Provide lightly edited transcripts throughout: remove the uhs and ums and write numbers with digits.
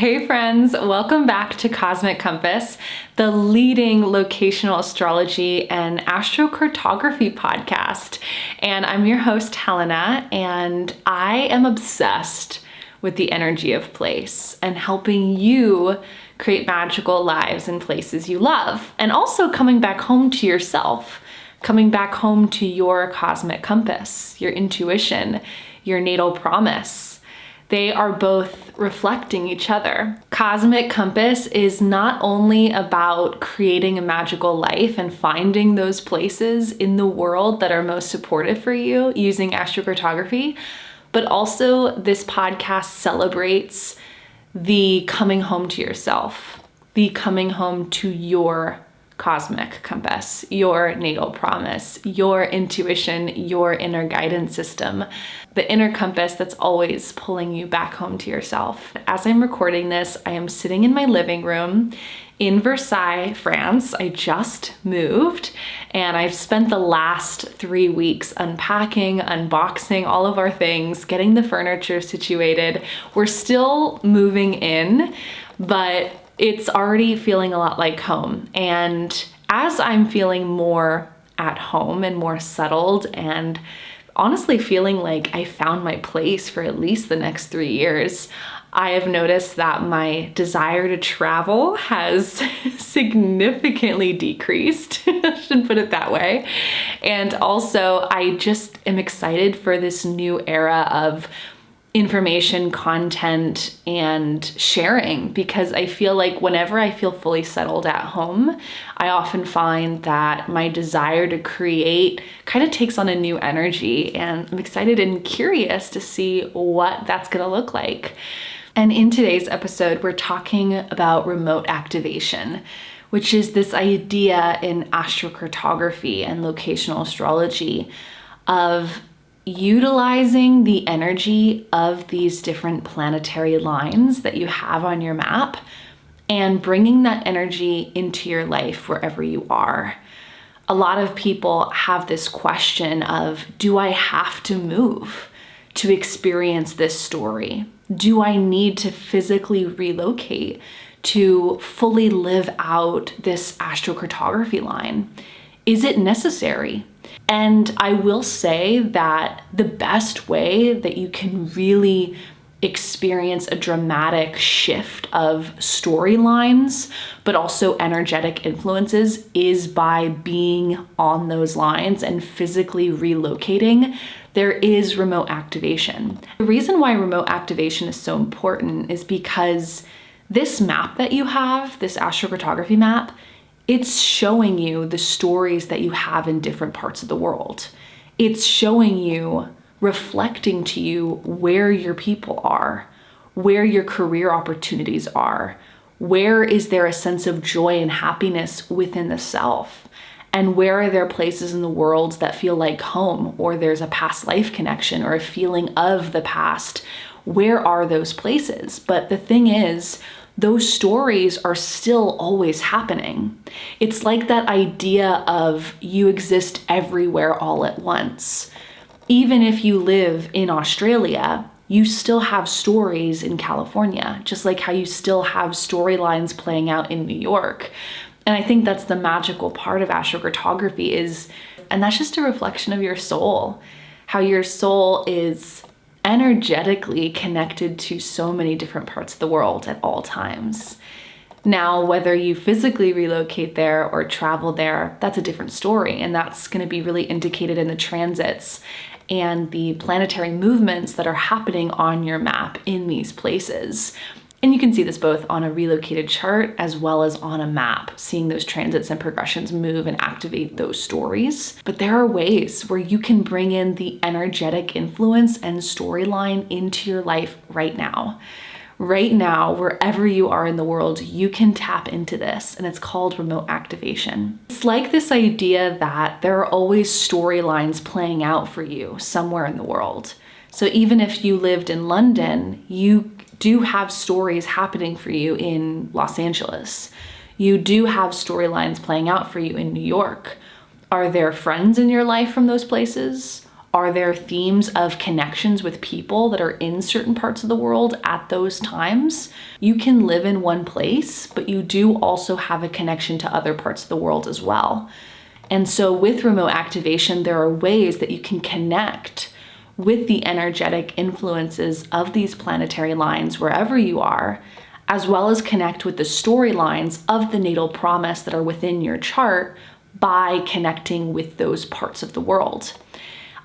Hey friends, welcome back to Cosmic Compass, the leading locational astrology and astrocartography podcast. And I'm your host, Helena, and I am obsessed with the energy of place and helping you create magical lives in places you love. And also coming back home to yourself, coming back home to your cosmic compass, your intuition, your natal promise. They are both reflecting each other. Cosmic Compass is not only about creating a magical life and finding those places in the world that are most supportive for you using astrocartography, but also this podcast celebrates the coming home to yourself, the coming home to your cosmic compass, your natal promise, your intuition, your inner guidance system, the inner compass that's always pulling you back home to yourself. As I'm recording this, I am sitting in my living room in Versailles, France. I just moved and I've spent the last 3 weeks unpacking, unboxing all of our things, getting the furniture situated. We're still moving in, but it's already feeling a lot like home. And as I'm feeling more at home and more settled and honestly feeling like I found my place for at least the next 3 years, I have noticed that my desire to travel has significantly decreased, I should put it that way. And also I just am excited for this new era of information, content, and sharing, because I feel like whenever I feel fully settled at home, I often find that my desire to create kind of takes on a new energy, and I'm excited and curious to see what that's gonna look like. And in today's episode, we're talking about remote activation, which is this idea in astrocartography and locational astrology of utilizing the energy of these different planetary lines that you have on your map and bringing that energy into your life wherever you are. A lot of people have this question of, do I have to move to experience this story? Do I need to physically relocate to fully live out this astrocartography line? Is it necessary? And I will say that the best way that you can really experience a dramatic shift of storylines, but also energetic influences, is by being on those lines and physically relocating. There is remote activation. The reason why remote activation is so important is because this map that you have, this astrocartography map, it's showing you the stories that you have in different parts of the world. It's showing you, reflecting to you where your people are, where your career opportunities are, where is there a sense of joy and happiness within the self, and where are there places in the world that feel like home, or there's a past life connection or a feeling of the past. Where are those places? But the thing is, those stories are still always happening. It's like that idea of you exist everywhere all at once. Even if you live in Australia, you still have stories in California, just like how you still have storylines playing out in New York. And I think that's the magical part of astrocartography and that's just a reflection of your soul, how your soul is energetically connected to so many different parts of the world at all times. Now, whether you physically relocate there or travel there, that's a different story. And that's going to be really indicated in the transits and the planetary movements that are happening on your map in these places. And you can see this both on a relocated chart as well as on a map, seeing those transits and progressions move and activate those stories. But there are ways where you can bring in the energetic influence and storyline into your life right now. Right now, wherever you are in the world, you can tap into this, and it's called remote activation. It's like this idea that there are always storylines playing out for you somewhere in the world. So even if you lived in London, you do have stories happening for you in Los Angeles. You do have storylines playing out for you in New York. Are there friends in your life from those places? Are there themes of connections with people that are in certain parts of the world at those times? You can live in one place, but you do also have a connection to other parts of the world as well. And so with remote activation, there are ways that you can connect with the energetic influences of these planetary lines wherever you are, as well as connect with the storylines of the natal promise that are within your chart by connecting with those parts of the world.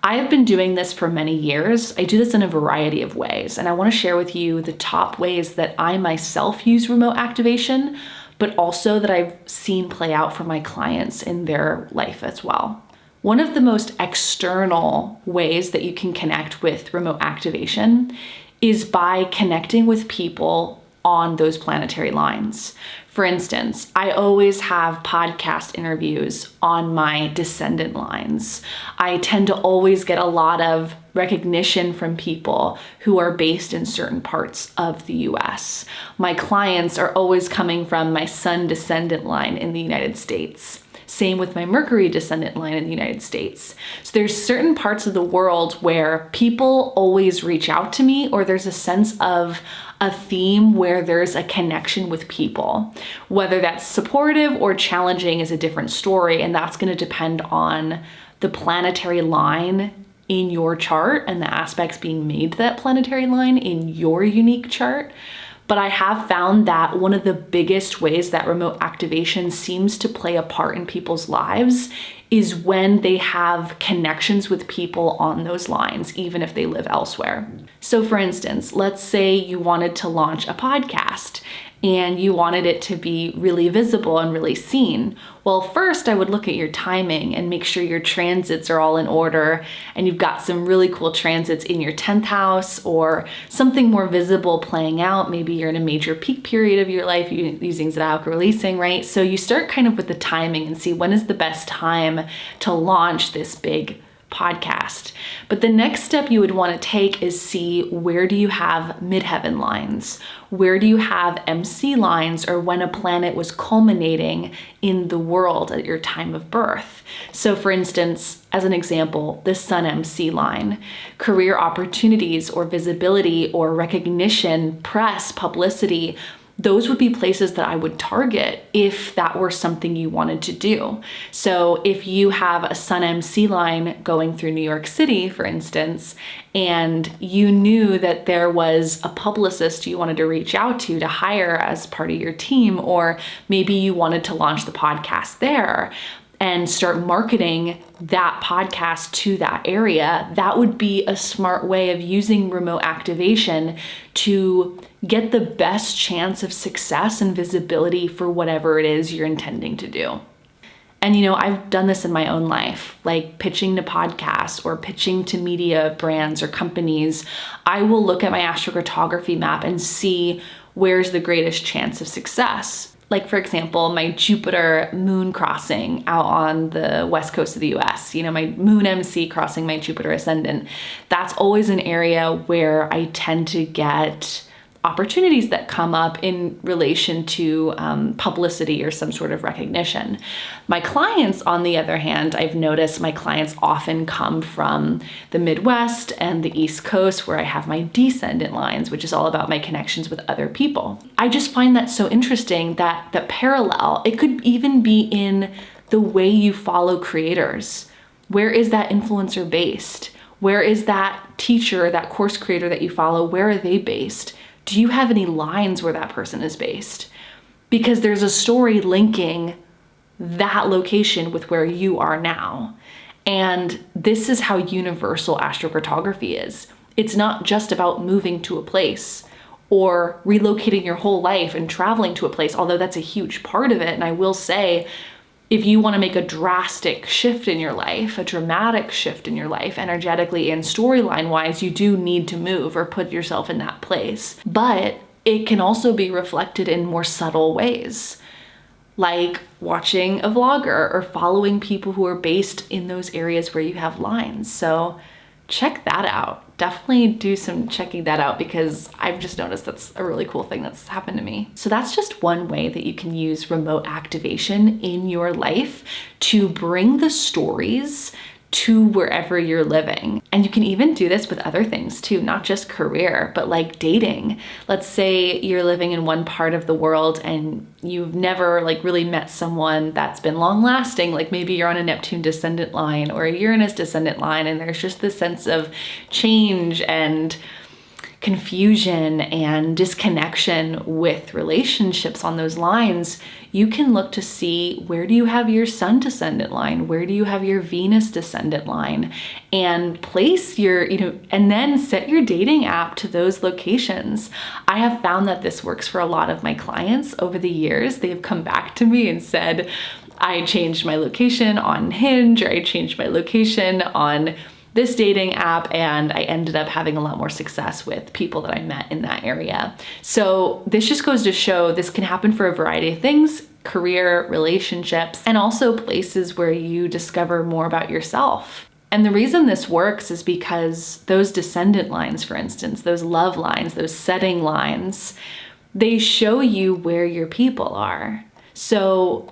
I have been doing this for many years. I do this in a variety of ways, and I want to share with you the top ways that I myself use remote activation, but also that I've seen play out for my clients in their life as well. One of the most external ways that you can connect with remote activation is by connecting with people on those planetary lines. For instance, I always have podcast interviews on my descendant lines. I tend to always get a lot of recognition from people who are based in certain parts of the US. My clients are always coming from my Sun descendant line in the United States. Same with my Mercury descendant line in the United States. So there's certain parts of the world where people always reach out to me, or there's a sense of a theme where there's a connection with people. Whether that's supportive or challenging is a different story, and that's going to depend on the planetary line in your chart and the aspects being made to that planetary line in your unique chart. But I have found that one of the biggest ways that remote activation seems to play a part in people's lives is when they have connections with people on those lines, even if they live elsewhere. So for instance, let's say you wanted to launch a podcast and you wanted it to be really visible and really seen. Well, first I would look at your timing and make sure your transits are all in order and you've got some really cool transits in your 10th house or something more visible playing out. Maybe you're in a major peak period of your life using zodiacal releasing, right? So you start kind of with the timing and see when is the best time to launch this big podcast. But the next step you would want to take is see, where do you have midheaven lines? Where do you have MC lines, or when a planet was culminating in the world at your time of birth? So for instance, as an example, the Sun MC line, career opportunities or visibility or recognition, press, publicity, those would be places that I would target if that were something you wanted to do. So if you have a Sun MC line going through New York City, for instance, and you knew that there was a publicist you wanted to reach out to hire as part of your team, or maybe you wanted to launch the podcast there and start marketing that podcast to that area, that would be a smart way of using remote activation to get the best chance of success and visibility for whatever it is you're intending to do. And I've done this in my own life, like pitching to podcasts or pitching to media brands or companies. I will look at my astrocartography map and see where's the greatest chance of success. Like for example, my Jupiter moon crossing out on the west coast of the US, my moon MC crossing my Jupiter ascendant. That's always an area where I tend to get opportunities that come up in relation to publicity or some sort of recognition. My clients, on the other hand, I've noticed my clients often come from the Midwest and the East Coast, where I have my descendant lines, which is all about my connections with other people. I just find that so interesting that the parallel, it could even be in the way you follow creators. Where is that influencer based? Where is that teacher, that course creator that you follow, where are they based? Do you have any lines where that person is based? Because there's a story linking that location with where you are now. And this is how universal astrocartography is. It's not just about moving to a place or relocating your whole life and traveling to a place, although that's a huge part of it. And I will say, if you want to make a drastic shift in your life, a dramatic shift in your life, energetically and storyline wise, you do need to move or put yourself in that place. But it can also be reflected in more subtle ways, like watching a vlogger or following people who are based in those areas where you have lines. So check that out. Definitely do some checking that out, because I've just noticed that's a really cool thing that's happened to me. So that's just one way that you can use remote activation in your life to bring the stories to wherever you're living. And you can even do this with other things too, not just career, but like dating. Let's say you're living in one part of the world and you've never like really met someone that's been long lasting. Like maybe you're on a Neptune descendant line or a Uranus descendant line, and there's just this sense of change and confusion and disconnection with relationships on those lines. You can look to see, where do you have your Sun descendant line? Where do you have your Venus descendant line? And place your, and then set your dating app to those locations. I have found that this works for a lot of my clients over the years. They've come back to me and said, I changed my location on Hinge, or I changed my location on this dating app, and I ended up having a lot more success with people that I met in that area. So this just goes to show this can happen for a variety of things: career, relationships, and also places where you discover more about yourself. And the reason this works is because those descendant lines, for instance, those love lines, those setting lines, they show you where your people are. So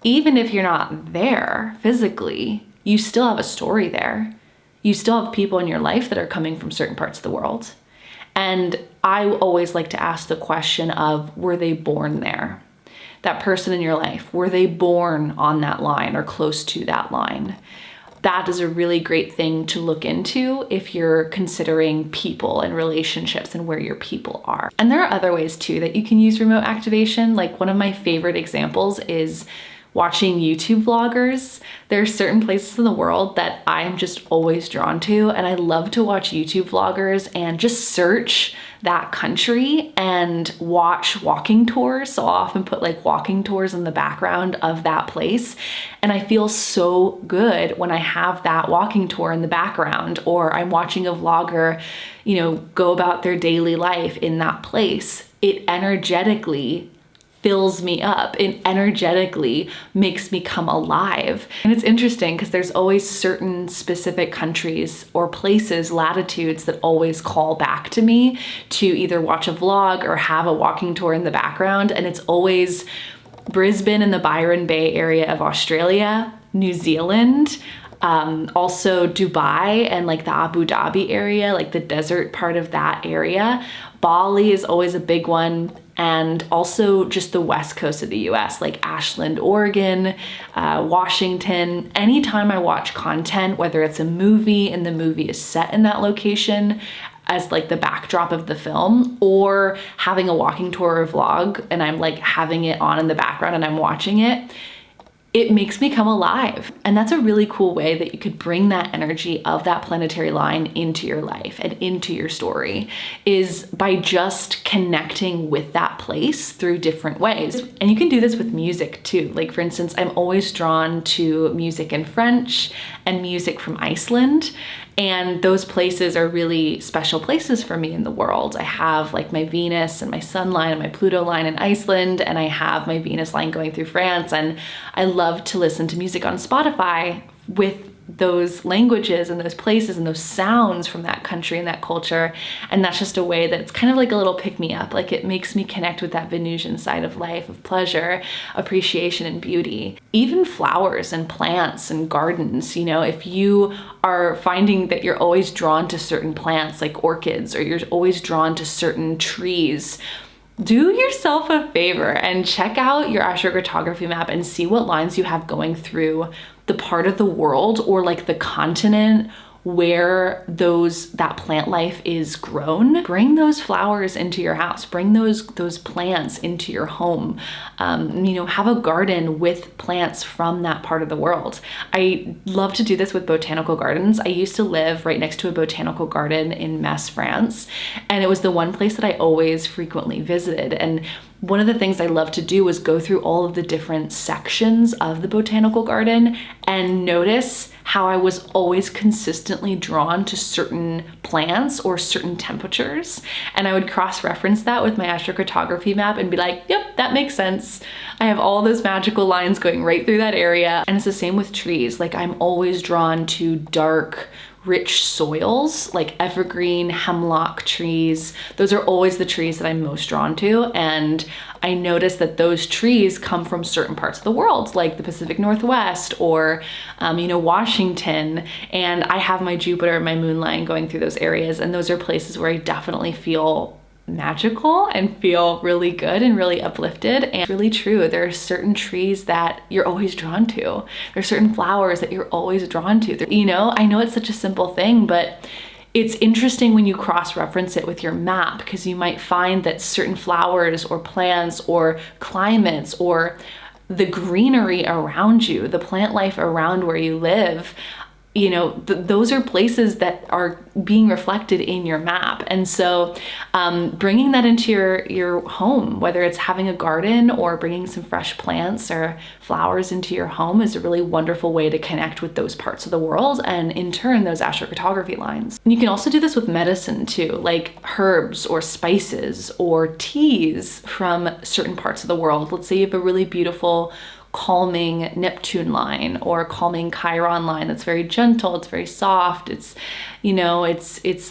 even if you're not there physically, you still have a story there. You still have people in your life that are coming from certain parts of the world. And I always like to ask the question of, were they born there? That person in your life, were they born on that line or close to that line? That is a really great thing to look into if you're considering people and relationships and where your people are. And there are other ways too that you can use remote activation. Like, one of my favorite examples is watching YouTube vloggers. There are certain places in the world that I'm just always drawn to, and I love to watch YouTube vloggers and just search that country and watch walking tours. So I'll often put like walking tours in the background of that place, and I feel so good when I have that walking tour in the background, or I'm watching a vlogger, go about their daily life in that place. It energetically fills me up. It energetically makes me come alive. And it's interesting because there's always certain specific countries or places, latitudes, that always call back to me to either watch a vlog or have a walking tour in the background. And it's always Brisbane and the Byron Bay area of Australia, New Zealand, also Dubai and like the Abu Dhabi area, like the desert part of that area. Bali is always a big one. And also just the west coast of the US, like Ashland, Oregon, Washington. Anytime I watch content, whether it's a movie and the movie is set in that location as like the backdrop of the film, or having a walking tour or vlog and I'm like having it on in the background and I'm watching it, it makes me come alive. And that's a really cool way that you could bring that energy of that planetary line into your life and into your story, is by just connecting with that place through different ways. And you can do this with music too. Like, for instance, I'm always drawn to music in French and music from Iceland. And those places are really special places for me in the world. I have like my Venus and my Sun line and my Pluto line in Iceland, and I have my Venus line going through France. And I love to listen to music on Spotify with those languages and those places and those sounds from that country and that culture. And that's just a way that it's kind of like a little pick-me-up. Like, it makes me connect with that Venusian side of life, of pleasure, appreciation, and beauty. Even flowers and plants and gardens, if you are finding that you're always drawn to certain plants like orchids, or you're always drawn to certain trees, do yourself a favor and check out your astrocartography map and see what lines you have going through the part of the world or like the continent where that plant life is grown. Bring those flowers into your house, bring those plants into your home. Have a garden with plants from that part of the world. I love to do this with botanical gardens. I used to live right next to a botanical garden in Metz, France, and it was the one place that I always frequently visited. And one of the things I love to do was go through all of the different sections of the botanical garden and notice how I was always consistently drawn to certain plants or certain temperatures. And I would cross-reference that with my astrocartography map and be like, yep, that makes sense. I have all those magical lines going right through that area. And it's the same with trees. Like, I'm always drawn to dark, rich soils, like evergreen, hemlock trees. Those are always the trees that I'm most drawn to. And I notice that those trees come from certain parts of the world, like the Pacific Northwest or, Washington. And I have my Jupiter and my moon line going through those areas. And those are places where I definitely feel magical and feel really good and really uplifted. And it's really true. There are certain trees that you're always drawn to. There are certain flowers that you're always drawn to. I know it's such a simple thing, but it's interesting when you cross-reference it with your map, because you might find that certain flowers or plants or climates or the greenery around you, the plant life around where you live, those are places that are being reflected in your map. And so bringing that into your home, whether it's having a garden or bringing some fresh plants or flowers into your home, is a really wonderful way to connect with those parts of the world and in turn those astrocartography lines. And you can also do this with medicine too, like herbs or spices or teas from certain parts of the world. Let's say you have a really beautiful calming Neptune line or calming Chiron line that's very gentle, it's very soft, it's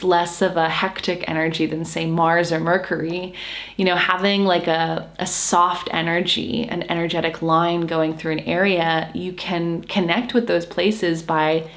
less of a hectic energy than say Mars or Mercury. Having like a soft energy, an energetic line going through an area, you can connect with those places by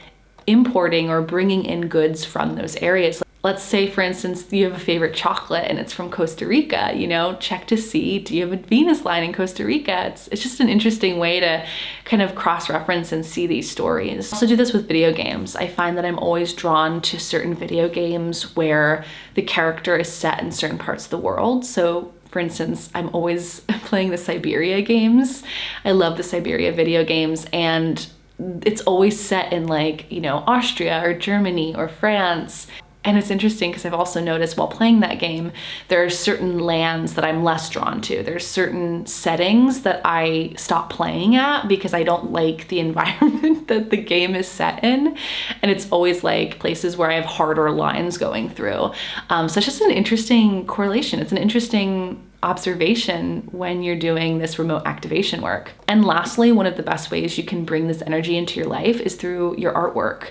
importing or bringing in goods from those areas. Let's say, for instance, you have a favorite chocolate and it's from Costa Rica, check to see, do you have a Venus line in Costa Rica? It's just an interesting way to kind of cross-reference and see these stories. I also do this with video games. I find that I'm always drawn to certain video games where the character is set in certain parts of the world. So for instance, I'm always playing the Siberia games. I love the Siberia video games, and it's always set in Austria or Germany or France. And it's interesting because I've also noticed while playing that game, there are certain lands that I'm less drawn to. There's certain settings that I stop playing at because I don't like the environment that the game is set in. And it's always like places where I have harder lines going through. So it's just an interesting correlation. It's an interesting observation when you're doing this remote activation work. And lastly, one of the best ways you can bring this energy into your life is through your artwork.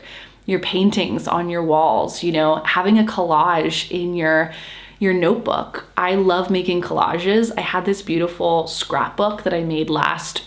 Your paintings on your walls, having a collage in your notebook. I love making collages. I had this beautiful scrapbook that I made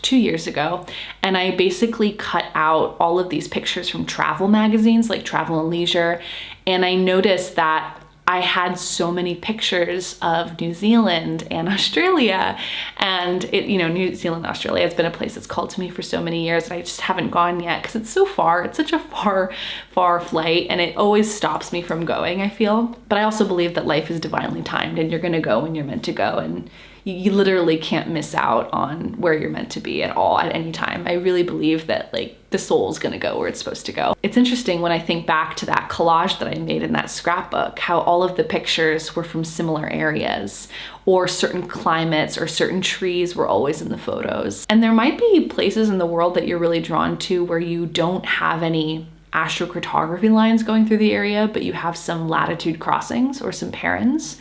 2 years ago, and I basically cut out all of these pictures from travel magazines like Travel and Leisure, and I noticed that I had so many pictures of New Zealand and Australia, and New Zealand and Australia has been a place that's called to me for so many years, and I just haven't gone yet because it's so far. It's such a far flight, and it always stops me from going, I feel. But I also believe that life is divinely timed, and you're gonna go when you're meant to go, and you literally can't miss out on where you're meant to be at all at any time. I really believe that the soul's gonna go where it's supposed to go. It's interesting when I think back to that collage that I made in that scrapbook, how all of the pictures were from similar areas or certain climates or certain trees were always in the photos. And there might be places in the world that you're really drawn to where you don't have any astrocartography lines going through the area, but you have some latitude crossings or some parens.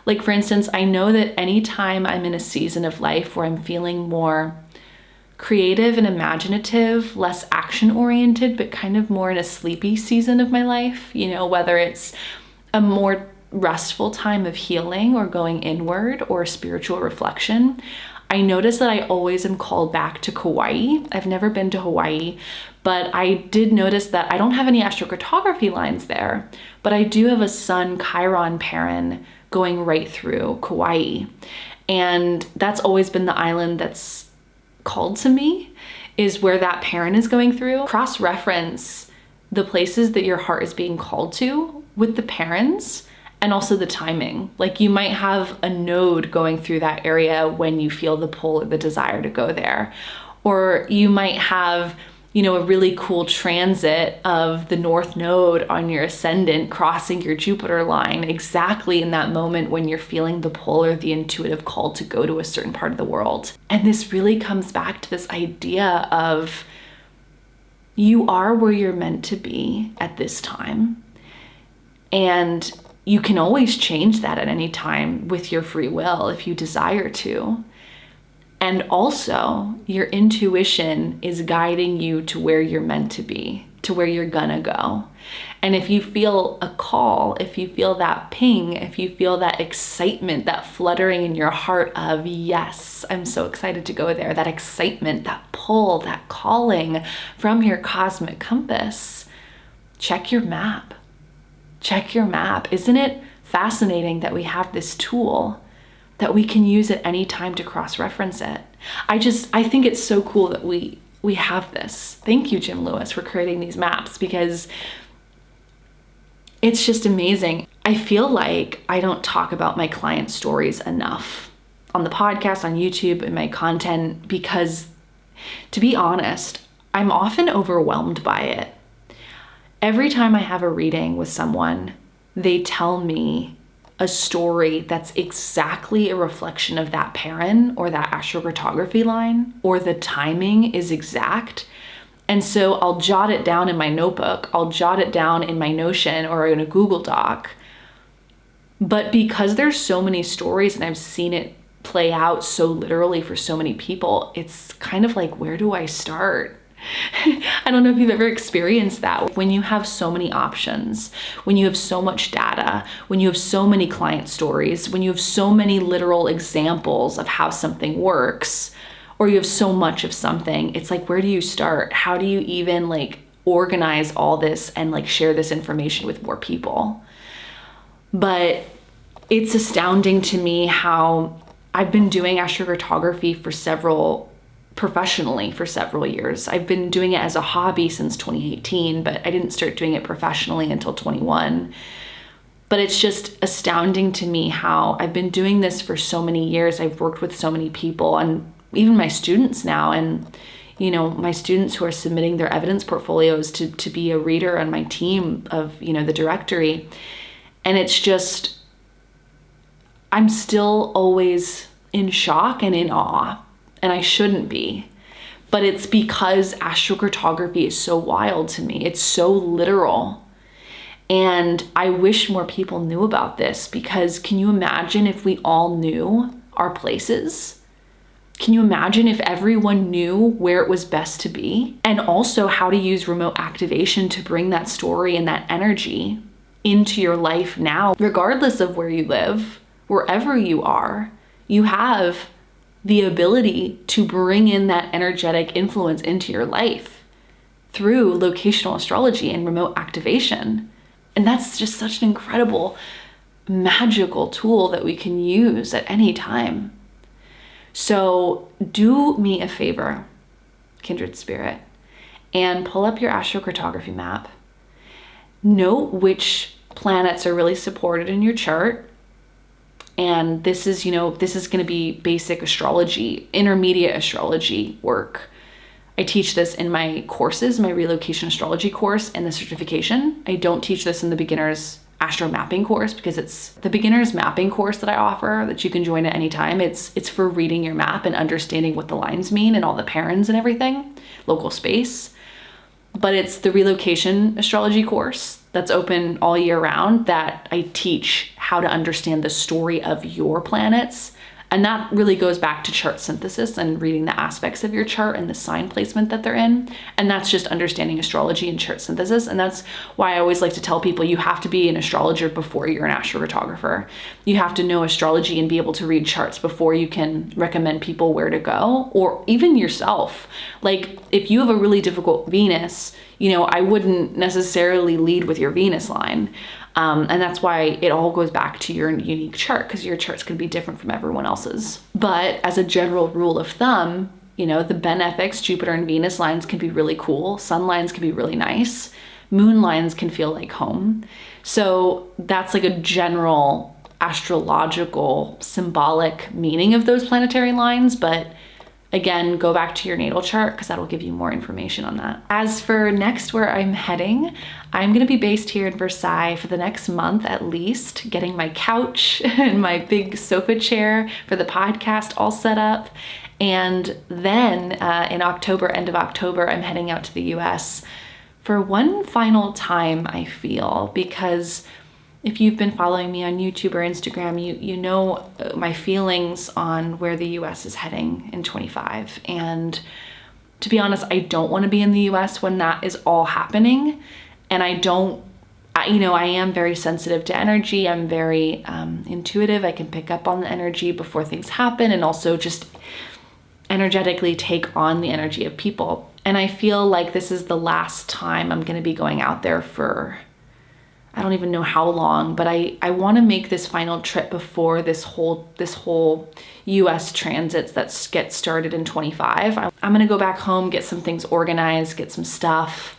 Like for instance, I know that anytime I'm in a season of life where I'm feeling more creative and imaginative, less action-oriented, but kind of more in a sleepy season of my life, whether it's a more restful time of healing or going inward or spiritual reflection, I notice that I always am called back to Kauai. I've never been to Hawaii, but I did notice that I don't have any astrocartography lines there, but I do have a Sun Chiron paren going right through Kauai. And that's always been the island that's called to me, is where that paren is going through. Cross-reference the places that your heart is being called to with the parens and also the timing. Like you might have a node going through that area when you feel the pull or the desire to go there. Or you might have a really cool transit of the North Node on your ascendant crossing your Jupiter line exactly in that moment when you're feeling the pull or the intuitive call to go to a certain part of the world. And this really comes back to this idea of you are where you're meant to be at this time. And you can always change that at any time with your free will if you desire to. And also, your intuition is guiding you to where you're meant to be, to where you're gonna go. And if you feel a call, if you feel that ping, if you feel that excitement, that fluttering in your heart of, yes, I'm so excited to go there, that excitement, that pull, that calling from your cosmic compass, check your map. Check your map. Isn't it fascinating that we have this tool that we can use at any time to cross-reference it? I think it's so cool that we have this. Thank you, Jim Lewis, for creating these maps, because it's just amazing. I feel like I don't talk about my client stories enough on the podcast, on YouTube, in my content, because to be honest, I'm often overwhelmed by it. Every time I have a reading with someone, they tell me a story that's exactly a reflection of that parent or that astrocartography line, or the timing is exact. And so I'll jot it down in my notebook, I'll jot it down in my Notion or in a Google Doc. But because there's so many stories and I've seen it play out so literally for so many people, it's kind of like, where do I start? I don't know if you've ever experienced that. When you have so many options, when you have so much data, when you have so many client stories, when you have so many literal examples of how something works, or you have so much of something, it's like, where do you start? How do you even organize all this and share this information with more people? But it's astounding to me how I've been doing astrocartography professionally for several years. I've been doing it as a hobby since 2018, but I didn't start doing it professionally until 21. But it's just astounding to me how I've been doing this for so many years. I've worked with so many people, and even my students now, and my students who are submitting their evidence portfolios to be a reader on my team of the directory. And it's just, I'm still always in shock and in awe. And I shouldn't be, but it's because astrocartography is so wild to me. It's so literal. And I wish more people knew about this, because can you imagine if we all knew our places? Can you imagine if everyone knew where it was best to be? And also how to use remote activation to bring that story and that energy into your life now, regardless of where you live, wherever you are, you have the ability to bring in that energetic influence into your life through locational astrology and remote activation. And that's just such an incredible, magical tool that we can use at any time. So do me a favor, kindred spirit, and pull up your astrocartography map. Note which planets are really supported in your chart. And this is going to be basic astrology, intermediate astrology work. I teach this in my courses, my relocation astrology course and the certification. I don't teach this in the beginner's astro mapping course, because it's the beginner's mapping course that I offer that you can join at any time. It's for reading your map and understanding what the lines mean and all the parents and everything, local space. But it's the relocation astrology course that's open all year round that I teach how to understand the story of your planets. And that really goes back to chart synthesis and reading the aspects of your chart and the sign placement that they're in. And that's just understanding astrology and chart synthesis. And that's why I always like to tell people you have to be an astrologer before you're an astrocartographer. You have to know astrology and be able to read charts before you can recommend people where to go, or even yourself. If you have a really difficult Venus, I wouldn't necessarily lead with your Venus line. And that's why it all goes back to your unique chart, because your chart's could be different from everyone else's. But as a general rule of thumb, the benefics, Jupiter and Venus lines can be really cool. Sun lines can be really nice. Moon lines can feel like home. So that's a general astrological symbolic meaning of those planetary lines. But again, go back to your natal chart, because that'll give you more information on that. As for next where I'm heading, I'm going to be based here in Versailles for the next month at least, getting my couch and my big sofa chair for the podcast all set up. And then in October, end of October, I'm heading out to the US for one final time, I feel, because if you've been following me on YouTube or Instagram, you know my feelings on where the US is heading in 25. And to be honest, I don't want to be in the US when that is all happening. And I am very sensitive to energy. I'm very intuitive. I can pick up on the energy before things happen, and also just energetically take on the energy of people. And I feel like this is the last time I'm going to be going out there for, I don't even know how long, but I want to make this final trip before this whole US transits that get started in 25. I'm going to go back home, get some things organized, get some stuff,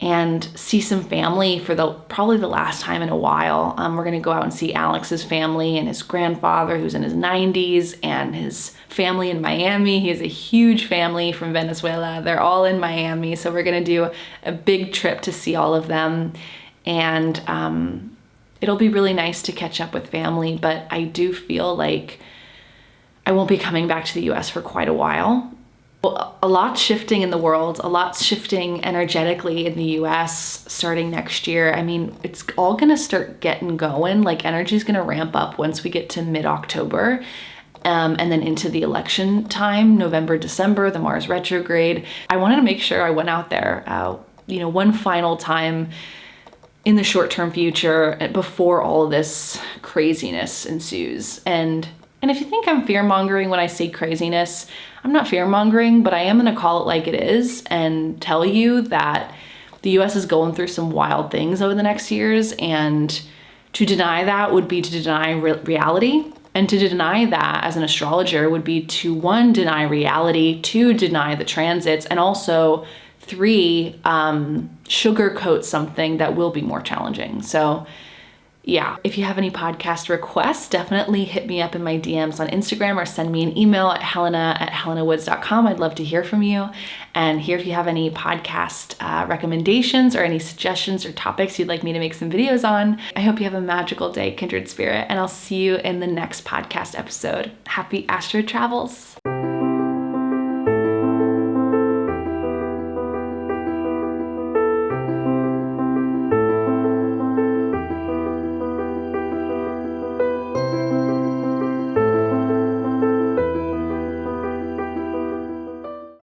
and see some family for probably the last time in a while. We're going to go out and see Alex's family and his grandfather, who's in his 90s, and his family in Miami. He has a huge family from Venezuela. They're all in Miami. So we're going to do a big trip to see all of them. And it'll be really nice to catch up with family, but I do feel like I won't be coming back to the US for quite a while. A lot's shifting in the world, a lot's shifting energetically in the US starting next year. I mean, it's all gonna start getting going. Like, energy's gonna ramp up once we get to mid-October, and then into the election time, November, December, the Mars retrograde. I wanted to make sure I went out there, one final time in the short-term future before all of this craziness ensues. And if you think I'm fear-mongering when I say craziness, I'm not fear-mongering, but I am gonna call it like it is and tell you that the US is going through some wild things over the next years, and to deny that would be to deny reality. And to deny that as an astrologer would be to, 1, deny reality, 2, deny the transits, and also 3, sugarcoat something that will be more challenging. So yeah, if you have any podcast requests, definitely hit me up in my DMs on Instagram or send me an email at helena@helenawoods.com. I'd love to hear from you and hear if you have any podcast recommendations or any suggestions or topics you'd like me to make some videos on. I hope you have a magical day, kindred spirit, and I'll see you in the next podcast episode. Happy astro travels.